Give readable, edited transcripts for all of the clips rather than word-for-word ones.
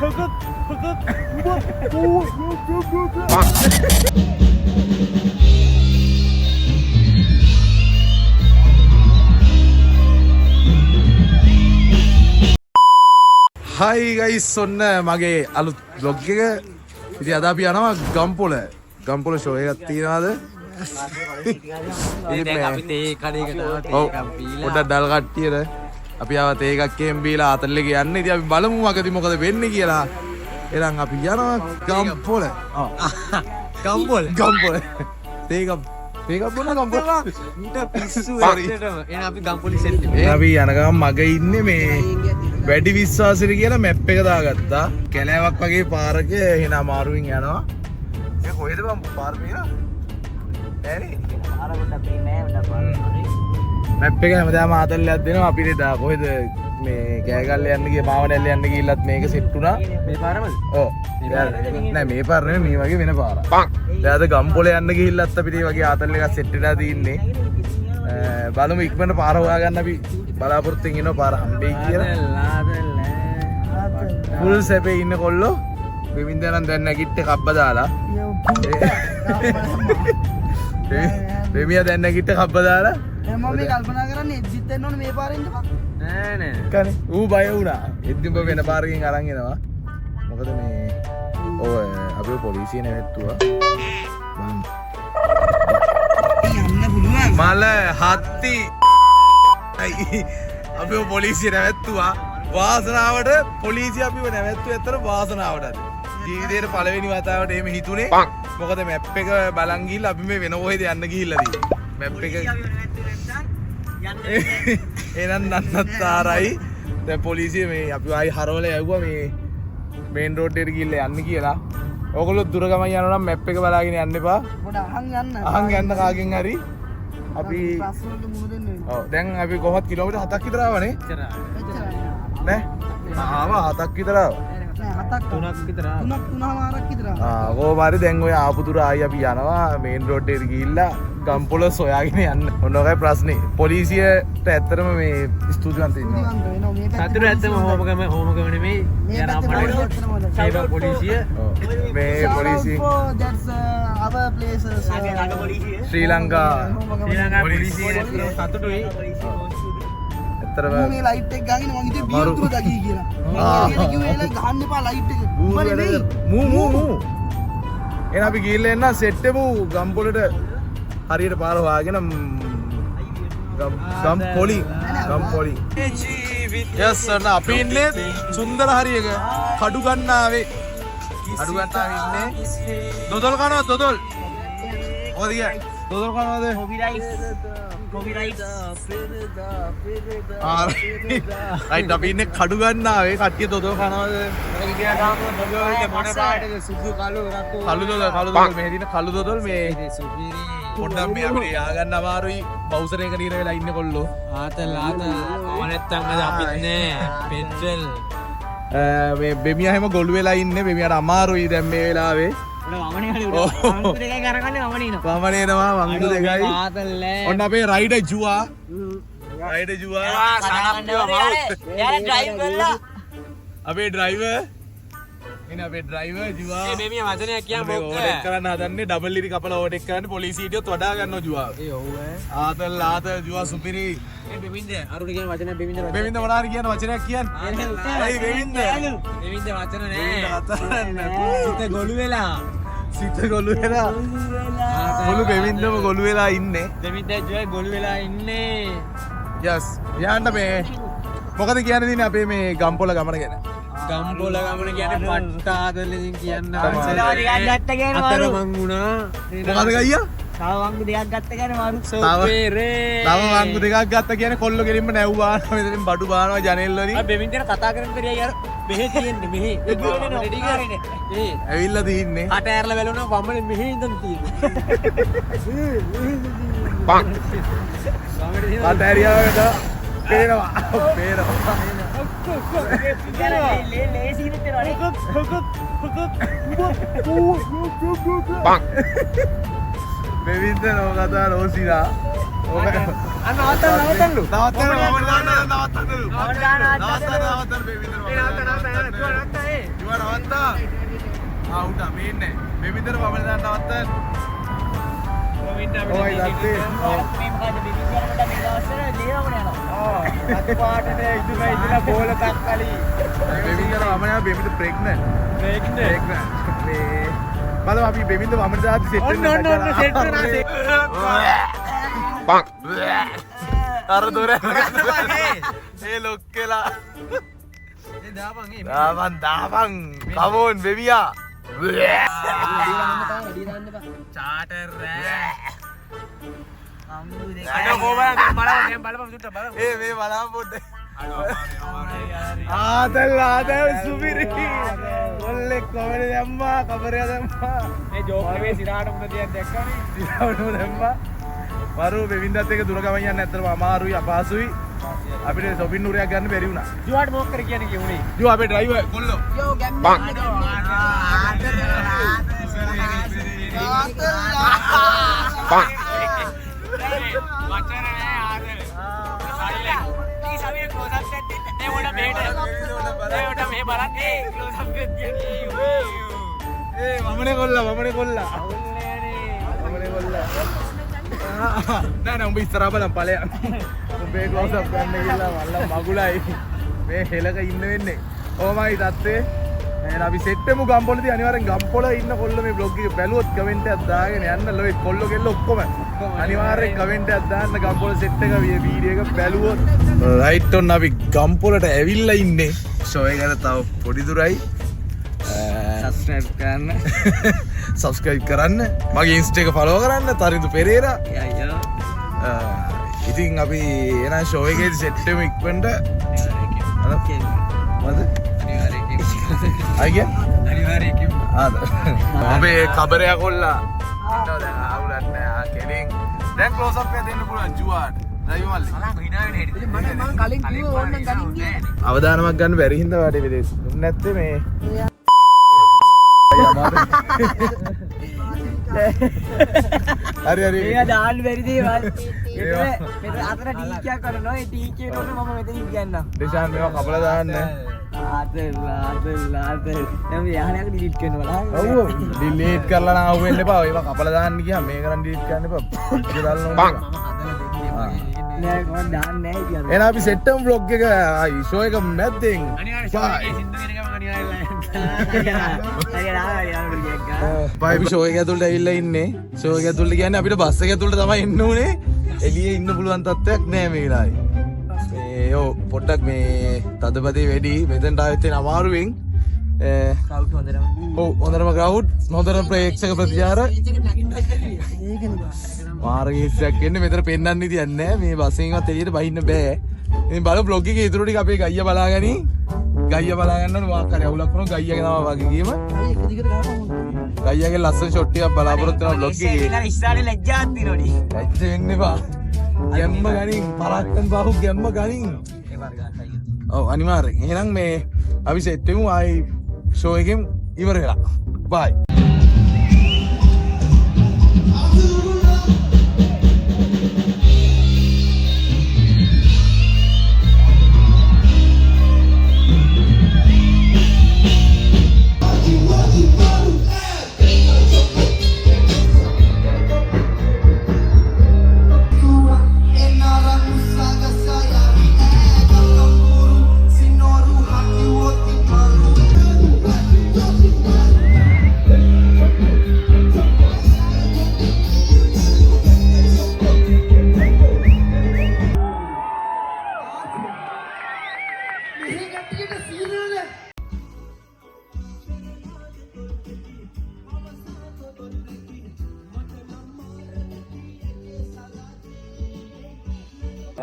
Hi guys, ඔන්න මගේ අලුත් vlog එක. ඉතින් අද අපි යනවා ගම්පොළ show එකක් තියනවාද? දැන් අපි තේ කඩේකට ආවා තේ එකක් බීලා. පොඩ්ඩක් ඩල් කට්ටියට අපි ආවා තේ එකක් කේම් බීලා අතල්ලේ යන්න. ඉතින් අපි බලමු මගදී මොකද වෙන්නේ කියලා. එහෙනම් අපි යනවා ගම්පොළ. ගම්පොළ. තේ එකක් බොන ගම්පොළ. ඊට පිස්සු ඇත්තටම. එහෙනම් අපි ගම්පොලි සෙට් එක. අපි යන ගමන් මග ඉන්නේ මේ වැඩි විශ්වාසෙට කියලා මැප් එක දාගත්තා. කැලෑවක් වගේ පාරක එහෙනම් අමාරුවෙන් යනවා. මේ කොහෙද බං පාර මේලා? ඇයි? පාර පොඩ්ඩක් පේන්නේ නැහැ පාර. මැප් එක හැමදාම ආතල්ලයක් දෙනවා අපිට දා කොහෙද මේ කෑගල්ල යන්න ගිය මාවනැල්ල යන්න ගිහිල්ලත් මේක සෙට් වුණා. මේ පාරමද? ඔව්. නෑ මේ පාර නෙමෙයි මේ වගේ වෙන පාරක්. දැන් අද ගම්පොළ යන්න ගිහිල්ලත් අපිට මේ වගේ ආතල් එකක් සෙට් වෙලා තින්නේ. බලමු ඉක්මනට පාර හොයාගන්න අපි බලාපොරොත්තුෙන් ඉන්නවා පාර හම්බෙයි කියලා. ෆුල් සැපේ ඉන්න කොල්ලෝ බෙමින්දනම් දැන් නැගිට්ටේ කබ්බ දාලා. බෙමියා දැන් නැගිට්ටේ කබ්බ දාලා. මම මේ කල්පනා කරන්නේ එක්සිට් වෙන්න ඕනේ මේ පාරෙන් ඉඳපන්. නෑ. කනේ ඌ බය වුණා. එද්දිම වෙන පාරකින් අරන් එනවා. මොකද මේ ඔය අපි පොලිසිය නැවැත්තුවා. යන්න පුළුවන්. මල හත්ති අපි පොලිසිය නැවැත්තුවා. වාසනාවට පොලිසිය අපිව නැවැත්තුවේ ඇත්තට වාසනාවටද. ජීවිතේට පළවෙනි වතාවට එහෙම හිතුනේ. මොකද මැප් එක බලන් ගිහිල්ලා අපි මේ වෙන කොහෙද යන්න ගිහිල්ලාද. මැප් එක එනන් නන්නත්තරයි. දැන් පොලිසිය මේ අපි ආයි හරවලා යවුවා මේ මේන් රෝඩ් එකට ගිහිල්ලා යන්න කියලා. ඕගොල්ලෝ දුර ගමන් යනවා නම් මැප් එක බලාගෙන යන්න එපා. පොඩ අහන් යන්න. අහන් යන්න කාගෙන් හරි. අපි ප්‍රශ්නවලට මුහුණ දෙන්න වෙනවා. ඔව් දැන් අපි කොහොමද කිලෝමීටර් 7ක් විතර ආවනේ. නෑ. ආවා 7ක් විතර ආවා. නෑ 7ක් 3ක් විතර. 3මාරක් විතර. කොහොම හරි දැන් ඔය ආපු දුර ආයි අපි යනවා මේන් රෝඩ් එකට ගිහිල්ලා ගම්පොළ සොයාගෙන යන්න. ඔන්න ඔකයි ප්‍රශ්නේ. පොලිසියට ඇත්තටම මේ ස්තුතිවන්ත වෙනවා. සතුරු ඇත්තම හෝමගම නෙමෙයි. යන අපේ සයිබර් පොලිසිය. මේ පොලිසිය that's our places. ශ්‍රී ලංකා පොලිසිය සතුටුයි. ඇත්තටම මේ ලයිට් එක ගහගෙන මං හිතුවේ බියුතුර දකී කියලා. මම කිව්වේ එලා ගහන්න එපා ලයිට් එක. මූ එහෙනම් අපි ගිහිල්ලා එන්න සෙට් එමු ගම්පොළට හරියට පාර හොයාගෙන ගම්පොලි යස් අන්න අපි ඉන්නේ සුන්දර හරියක කඩු ගන්නාවේ ඉන්නේ දොදොල් කනවා දොදොල් මොකද කියන්නේ දොදොල් කනවාද රයිට් අපි ඉන්නේ කඩු ගන්නාවේ කට්ටිය දොදොල් කනවාද සුදු කළු කළු දොදොල් මේ දින කළු දොදොල් මේ පොඩ්ඩක් මේ අපිට යාගන්න අමාරුයි බවුසරේක නිර වෙලා ඉන්නේ කොල්ලෝ ආතල් නැත්තම් අද අපිත් නෑ පෙට්‍රල් මේ බෙමියා හැම ගොළු වෙලා ඉන්නේ බෙමියාට අමාරුයි දැන් මේ වෙලාවේ වමනේනවා වංගු දෙකයි ඔන්න අපේ රයිඩර් ජුවා අපේ ඩ්‍රයිවර් එන අපේ ඩ්‍රයිවර් ජුවා මේ වචනයක් කියන්න මේ ඕවර්ටේක් කරන්න හදන්නේ ඩබල් ඉරි කපලා ඕවර්ටේක් කරන්න පොලිසිය හිටියොත් වඩා ගන්නවා ජුවා ආතල් ජුවා සුපිරි බෙමින්ද අරුණ කියන වචනයක් බෙමින්ද මොනාරි කියන වචනයක් කියන්න ඇයි බෙමින්ද වචන නෑ සිත ගොළු වෙලා මුළු බෙමින්දම ගොළු වෙලා ඉන්නේ බෙමින්ද ජුවයි ගොළු වෙලා ඉන්නේ යස් යන්න මේ මොකද කියන්නේ දිනේ අපේ මේ ගම්පොළ ගමන ගැන ගම්පොළ ගමන කියන්නේ පට්ටාදලකින් කියන්න අතරමං වුණා මොකද ගයියා තව වංගු දෙකක් ගත්ත ගැන මාරු සෝපේරේ තව වංගු දෙකක් ගත්ත කියන්නේ කොල්ල ගෙලින්ම නැව්වා මෙතනින් බඩු බානවා ජනෙල් වලින් බෙමින්දට කතා කරන්න බැරිය යාර මෙහෙ තියෙන්නේ මෙහෙ රෙඩි කරන්නේ ඇවිල්ලා තින්නේ අට ඇරලා බැලුණා වම්මනේ මෙහෙ ඉඳන් තියෙන්නේ අට ඇරියාවට පේනවා බෙවින්ද නෝකතා රෝසිලා නවත්තන්නලු නවත්තන්න නවත්තන්න උට අපි ඉන්නේ බෙමින්දර වමන දාන්න නවත්තන්න ඔයි දැක්කේ බෙමින්දර වමන බෙමින්දර ප්‍රෙග්නන්ට් මේ බලමු අපි බෙමින්දර වමන දාන්න සෙට් වෙනවා අර දොර ඒ ලොක්කලා දාපන් කමෝන් බෙවියා චාටර් ඒ මේ බලන්න පොඩ්ඩක් ආදල් සුපිරි ඔල්ලෙක් කොමඩ දැම්මා කබරය දැම්මා මේ ජෝක් නෙවෙයි සිරාට මුණ තියක් දැක්කනේ සිරාට දැම්මා වරු බෙවින්දත් එක දුර ගමන් යන්න ඇත්තටම අමාරුයි අපහසුයි අපිට සොබින් නුරයක් ගන්න බැරි වුණා ජුවාට මොකක් කර කියන්නේ කිව්නේ ජෝ අපේ ඩ්‍රයිවර් කොල්ලෝ යෝ ගැම්ම වමනේ කොල්ලා නෑ උඹ ඉස්සරහා බලන් ඵලයන් උඹේ ක්ලෝස් අප් ගන්න කියලා මල්ල මගුලයි මේ හෙලක ඉන්න වෙන්නේ ඕමයි තත්ත්වේ එහෙනම් අපි සෙට් වෙමු ගම්පොළදී අනිවාර්යෙන් ගම්පොළ ඉන්න කොල්ල මේ බ්ලොග් එක බැලුවොත් කමෙන්ට් එකක් දාගෙන යන්න ලොයි කොල්ල කෙල්ල ඔක්කොම අනිවාර්යෙන් කමෙන්ට් එකක් දාන්න ගම්පොළ සෙට් එක වීඩියෝ එක බැලුවොත් රයිට් ඔන්න අපි ගම්පොළට ඇවිල්ලා ඉන්නේ ෂෝ එකට තව පොඩි දුරයි සබස්ක්‍රයිබ් කරන්න මගේ ඉන්ස්ටා එක ෆලෝ කරන්න තරිදු පෙරේරා ඉතින් අපි එන ෂෝ එකේදී සෙට් වෙමු ඉක්මනට අනිවාර්යයෙන් අපේ කබරයා කොල්ලා ඉන්නවා දැන් ආවුලක් නෑ කෙලින් දැන් ක්ලෝස් අප් එක දෙන්න පුළුවන් ජුවාට ඩ්‍රයිවර් මල්ලි මම කලින් කිව්වා ඕන්නම් කලින් කිව්වා අවදානමක් ගන්න බැරි හින්දා වාඩි විදේශ නැත්තේ මේ හරි එයා දාන්න බැරි දේවල් මෙතන අතන ටීචර් කරනවා ඒ ටීචර් උඩ මම මෙතනින් කියන්නම් දේශාන් මේවා කපලා දාන්න ආතල් නම් යහනක ඩිලීට් කරනවා ඔව් ඩිලීට් කරලා නම් අහුවෙන්න එපා ඒවා කපලා දාන්න ගියාම මේක නම් ඩිලීට් කරන්න එපා ඒක දාන්න ඕනේ නෑ කොහොමද දාන්නේ නැහැ කියන්නේ එහෙනම් අපි සෙට් එකම vlog එක ෂෝ එක මැද්දෙන් බයි ෂෝ එක ඇතුළට ඇවිල්ලා ඉන්නේ ෂෝ එක ඇතුළට කියන්නේ අපිට බස් එක ඇතුළට තමයි එන්න උනේ එළියේ ඉන්න පුළුවන් තත්ත්වයක් නෑ මේ වෙලාවේ මේ යෝ පොඩ්ඩක් මේ තදබදේ වැඩි මෙතනට ආවෙත් වෙන අමාරුවෙන් කවුට් හොඳටම ඔව් හොඳටම ග්‍රවුඩ් හොඳටම ප්‍රේක්ෂක ප්‍රතිචාර මාර්ගීසයක් එන්නේ මෙතන පෙන්වන්න ඉතින් නැහැ මේ බස්සෙන්වත් එළියට බහින්න බෑ ඉතින් බලමු vlog එකේ ඉතුරු ටික අපේ ගයියා බලාගනි ගයියා බලා ගන්නකොට මොකක් හරි අවුලක් වුණොත් ගයියාගේ තමයි වගේ ගියම ගයියාගේ ලස්සන ෂොට් එකක් බලාපොරොත්තු වෙනවා vlog එකේ ඉස්සරහේ ලැජ්ජාවක් දිනෝනේ ලැජ්ජ වෙන්න එපා ගැම්ම ගනින් පරක්කන් බාහුව ගැම්ම ගනින් ඔව් අනිවාර්යෙන් එහෙනම් මේ අපි සෙට් වෙමු ආයි ෂෝ එකෙන් ඉවර වෙලා බයි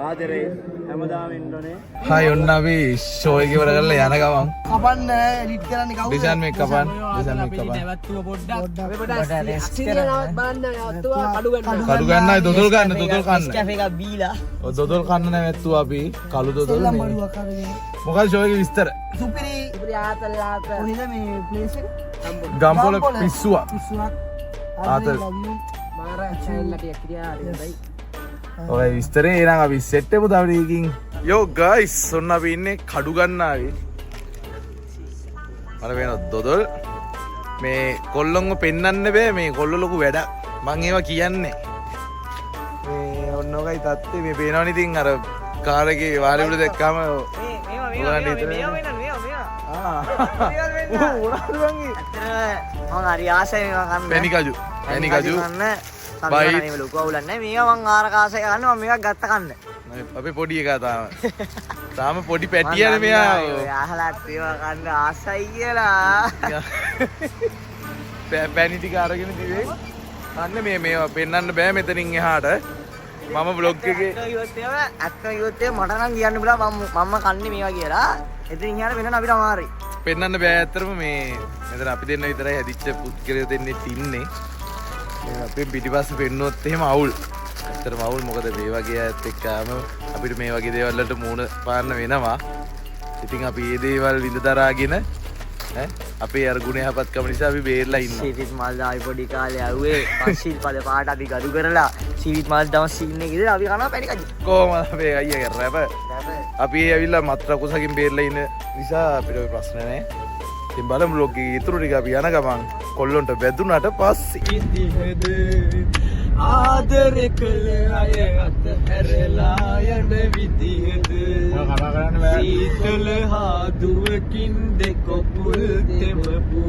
ආදරේ හැමදාම ඉන්නෝනේ හායි ඔන්න අපි ෂෝ එක ඉවර කරලා යන ගමන් කපන්න එඩිට් කරන්න කවුද ඩිසයින් මේක කපන් ඩිසයින් මේක කපන් නැවතුව පොඩ්ඩක් අපි පොඩ්ඩක් සිරියනවත් බලන්න නැවතුව කඩු ගන්න කඩු ගන්නයි දොදොල් කන්න කැෆේ එකක් බීලා ඔය දොදොල් කන්න නැවැත්තුව අපි කළු දොදොල් සෙල්ලම් මේ. බඩුවක් කරගෙන මොකද ෂෝ එකේ විස්තර සුපිරි ආතල් කොහෙද මේ ප්ලේස් එක ගම්පොළ පිස්සුවක් පිස්සුවක් ආතල්. මාර චැනල් එකේ ක්‍රියා හරියි ඔය විස්තරේ එනම් අපි සෙට් එකමු තව ටිකකින් යෝ ගයිස් ඔන්න අපි ඉන්නේ කඩු ගන්නාවේ අර වෙන දොදොල් මේ කොල්ලොන්ව පෙන්වන්න බෑ මේ කොල්ලෝ ලොකු වැඩක්. මං ඒවා කියන්නේ. මේ ඔන්නෝගයි තත්ත්වේ මේ පේනවනේ ඉතින් අර කාර් එකේ වාරේ දැක්කම මම හරි ආසයි මේවා කන්න. පැණිකජු. කන්න. සම්මානනේ ලොකු අවුලක් නැහැ. මේවා මං ආරකාසය ගන්න මම මේක ගත්ත කන්න. අපේ පොඩි එකා තාම පොඩි පැටියනේ මෙයා. අහලත් ඒවා කන්න ආසයි කියලා. පැණි ටික අරගෙන දිවේ. අන්න මේවා පෙන්වන්න බෑ මෙතනින් එහාට. මම බ්ලොග් එකේ ඇත්තම කිව්වොත් මට නම් කියන්න බෑ මම කන්නේ මේවා කියලා. එතනින් එහාට වෙනන අපිට අමාරුයි. පෙන්වන්න බෑ ඇත්තටම මේ මෙතන අපි දෙන්න විතරයි හැදිච්ච පුත්කලයෝ දෙන්නේ ඉන්නේ. අපේ පිටිපස්සේ පෙන්නුවොත් එහෙම අවුල්. ඇත්තටම අවුල් මොකද මේ වගේ අයත් එක්කම අපිට මේ වගේ දේවල් වලට මුහුණ පාන්න වෙනවා. ඉතින් අපි මේ දේවල් විඳ දරාගෙන අපේ අර ගුණ යහපත්කම නිසා අපි බේරලා ඉන්නවා. සීවිත් මල් ආයි පොඩි කාලේ ආවේ පන්සිල් පද පාට අපි ගරු කරලා සීවිත් මල් දවස් සීන් එකේ ඉඳලා අපි කනවා පැණි කජු. කොහමද අපේ අයියා රැප? අපි ඇවිල්ලා මත්ර කුසකින් බේරලා ඉන්න නිසා අපිට ඔය ප්‍රශ්න නැහැ. ඉතින් බලමු බ්ලොග් එකේ ඉතුරු ටික අපි යන ගමන් කොල්ලොන්ට වැදුනට පස්සේ ආදර කළ අය අත හැරලා යන විදිහද සීතල හාදුවකින් දෙකොපුල් තෙමපු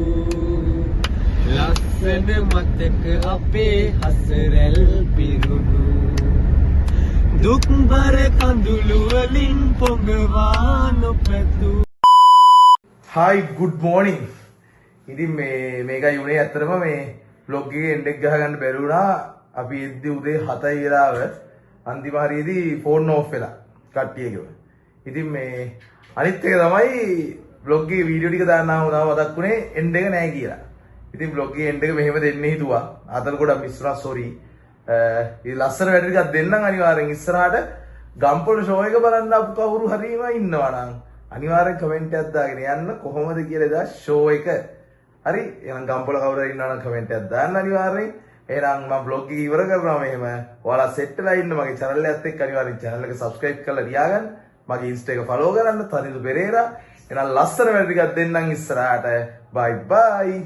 ලස්සන මතක අපේ හසරැල් පිරුණු දුක්බර කඳුළු වලින් පොඟවා නොපැතු. Hi good මෝර්නිංగ్. ඉතින් මේකයි උනේ ඇත්තටම මේ බ්ලොග් එකේ එන්ඩ් එක ගහගන්න බැරි වුණා. අපි එද්දි උදේ 7 වෙලාව අන්තිම හරියේදී ෆෝන් ඕෆ් වෙලා කට්ටියකම. ඉතින් මේ අනිත් එක තමයි බ්ලොග් එකේ වීඩියෝ ටික දාන්නාම මතක් වුණේ එන්ඩ් එක නැහැ කියලා. ඉතින් බ්ලොග් එකේ එන්ඩ් එක මෙහෙම දෙන්න හිතුවා. අතන ගොඩක් මිස් වුණා සෝරි. මේ ලස්සන වැඩ ටිකක් දෙන්නම් අනිවාර්යෙන් ඉස්සරහට ගම්පොළ ෂෝ එක බලන්න අපු කවුරු හරිම ඉන්නවා නම් අනිවාර්යෙන් කමෙන්ට් එකක් දාගෙන යන්න කොහොමද කියලා එදා ෂෝ එක. හරි එහෙනම් ගම්පොළ කවුරු හරි ඉන්නවා නම් කමෙන්ට් එකක් දාන්න අනිවාර්යෙන්. එහෙනම් මම බ්ලොග් එක ඉවර කරනවා මෙහෙම. ඔයාලා සෙට් වෙලා ඉන්න මගේ channel එකත් එක්ක අනිවාර්යෙන් channel එක subscribe කරලා තියාගන්න. මගේ Insta එක follow කරන්න තනිදු පෙරේරා. එහෙනම් ලස්සන වැඩ ටිකක් දෙන්නම් ඉස්සරහට. bye bye.